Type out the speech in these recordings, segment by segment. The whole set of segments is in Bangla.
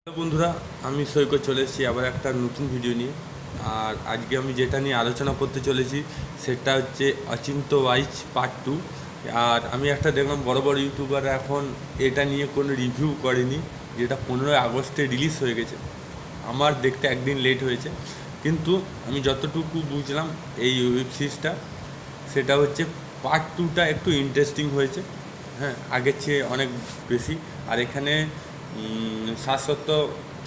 হ্যালো বন্ধুরা, আমি সৈকত চলে এসেছি আবার একটা নতুন ভিডিও নিয়ে। আর আজকে আমি যেটা নিয়ে আলোচনা করতে চলেছি সেটা হচ্ছে অচিন্ত্য ওয়াইজ পার্ট 2। আর আমি একটা দেখলাম বড় বড় ইউটিউবাররা এখন এটা নিয়ে কোনো রিভিউ করেনি, যেটা 15ই আগস্টে রিলিজ হয়ে গেছে। আমার দেখতে একদিন লেট হয়েছে, কিন্তু আমি যতটুকু বুঝলাম এই ওয়েব সিরিজটা, সেটা হচ্ছে পার্ট 2টা একটু ইন্টারেস্টিং হয়েছে। হ্যাঁ, আগের চেয়ে অনেক বেশি। আর এখানে শাশ্বত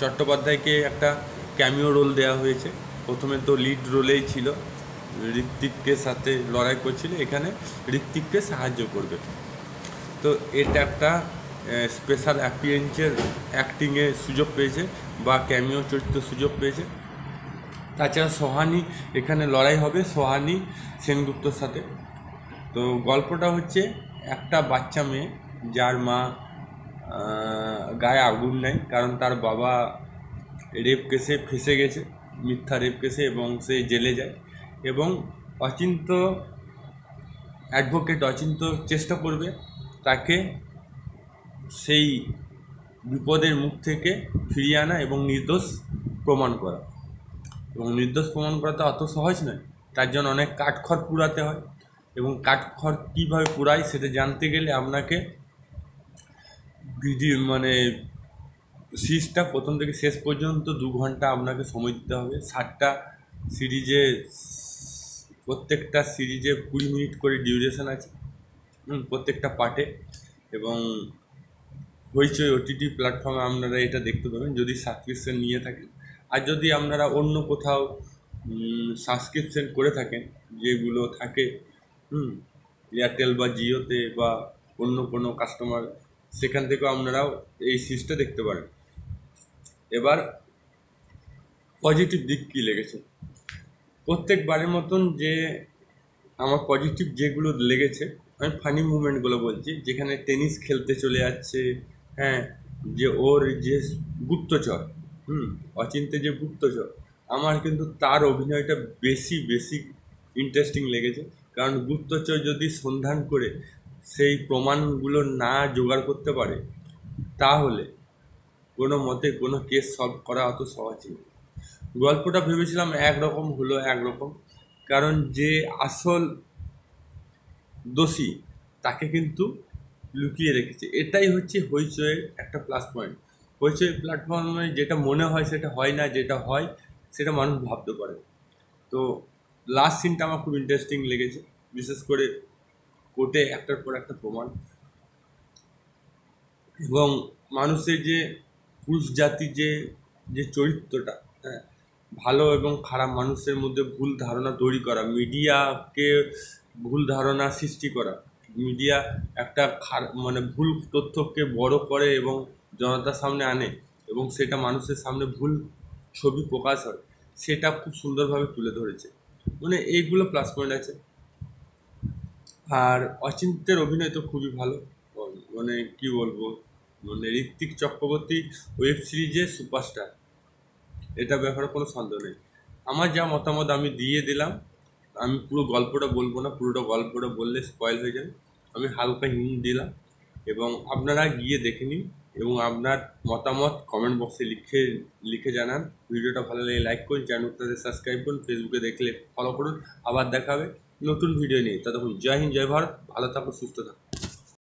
চট্টোপাধ্যায়কে একটা ক্যামিও রোল দেওয়া হয়েছে। প্রথমে তো লিড রোলেই ছিল, ঋত্বিকের সাথে লড়াই করছিল, এখানে ঋত্বিককে সাহায্য করবে। তো এটা একটা স্পেশাল অ্যাপিয়ারেন্সের অ্যাক্টিংয়ের সুযোগ পেয়েছে বা ক্যামিও চরিত্র সুযোগ পেয়েছে। তাছাড়া সোহানি, এখানে লড়াই হবে সোহানি সেনগুপ্তর সাথে। তো গল্পটা হচ্ছে একটা বাচ্চা মেয়ে যার মা গায়ে আগুন নেয়, কারণ তার বাবা রেপ কেসে ফেঁসে গেছে, মিথ্যা রেপ কেসে, এবং সে জেলে যায়। এবং অচিন্ত অ্যাডভোকেট অচিন্ত চেষ্টা করবে তাকে সেই বিপদের মুখ থেকে ফিরিয়ে আনা এবং নির্দোষ প্রমাণ করা। এবং নির্দোষ প্রমাণ করা তো অত সহজ নয়, তার জন্য অনেক কাঠখড় পুড়াতে হয়। এবং কাঠখড় কীভাবে পুড়ায় সেটা জানতে গেলে আপনাকে ভিডিও সিরিজটা প্রথম থেকে শেষ পর্যন্ত 2 ঘন্টা আপনাকে সময় দিতে হবে। 7টা সিরিজে, প্রত্যেকটা সিরিজে 20 মিনিট করে ডিউরেশন আছে প্রত্যেকটা পার্টে। এবং হইচই ওটিটি প্ল্যাটফর্মে আপনারা এটা দেখতে পাবেন যদি সাবস্ক্রিপশন নিয়ে থাকেন। আর যদি আপনারা অন্য কোথাও সাবস্ক্রিপশন করে থাকেন, যেগুলো থাকে এয়ারটেল বা জিওতে বা অন্য কোনো কাস্টমার, সেখান থেকেও আপনারাও এই সিরিজটা দেখতে পারেন। এবার পজিটিভ দিক কী লেগেছে, প্রত্যেকবারের মতন যে আমার পজিটিভ যেগুলো লেগেছে, আমি ফানি মুভমেন্টগুলো বলছি, যেখানে টেনিস খেলতে চলে যাচ্ছে। হ্যাঁ, যে ওর যে গুপ্তচর, অচিন্তে যে গুপ্তচর, আমার কিন্তু তার অভিনয়টা বেশি বেশি ইন্টারেস্টিং লেগেছে। কারণ গুপ্তচর যদি সন্ধান করে সেই প্রমাণগুলো না জোগাড় করতে পারে, তাহলে কোনো মতে কোনো কেস সলভ করা অত সহজ নয়। গল্পটা ভেবেছিলাম একরকম, হলো একরকম, কারণ যে আসল দোষী তাকে কিন্তু লুকিয়ে রেখেছে। এটাই হচ্ছে হইচইয়ের একটা প্লাস পয়েন্ট। হইচই প্ল্যাটফর্মে যেটা মনে হয় সেটা হয় না, যেটা হয় সেটা মানুষ ভাবতে পারে। তো লাস্ট সিনটা আমার খুব ইন্টারেস্টিং লেগেছে, বিশেষ করে কোর্টে একটার পর একটা প্রমাণ, এবং মানুষের যে পুরুষ জাতির যে যে চরিত্রটা, হ্যাঁ, ভালো এবং খারাপ মানুষের মধ্যে ভুল ধারণা তৈরি করা, মিডিয়াকে ভুল ধারণা সৃষ্টি করা, মিডিয়া একটা ভুল তথ্যকে বড় করে এবং জনতার সামনে আনে, এবং সেটা মানুষের সামনে ভুল ছবি প্রকাশ হয়, সেটা খুব সুন্দরভাবে তুলে ধরেছে। এইগুলো প্লাস পয়েন্ট আছে। আর অচিন্ত্যের অভিনয় তো খুবই ভালো, কি বলবো, ঋত্বিক চক্রবর্তী ওয়েব সিরিজে সুপারস্টার, এটা ব্যাপারে কোনো সন্দেহ নেই। আমার যা মতামত আমি দিয়ে দিলাম। আমি পুরো গল্পটা বলবো না, পুরোটা গল্পটা বললে স্পয়েল হয়ে যাবে। আমি হালকা হিন্ট দিলাম, এবং আপনারা গিয়ে দেখে নিন এবং আপনার মতামত কমেন্ট বক্সে লিখে লিখে জানান। ভিডিওটা ভালো লাগলে লাইক করুন, চ্যানেলটাতে সাবস্ক্রাইব করুন, ফেসবুকে দেখলে ফলো করুন। আবার দেখা হবে নতুন ভিডিও নিয়ে। ততক্ষণ জয় হিন্দ, জয় ভারত, ভালো থাকুন, সুস্থ থাকুন।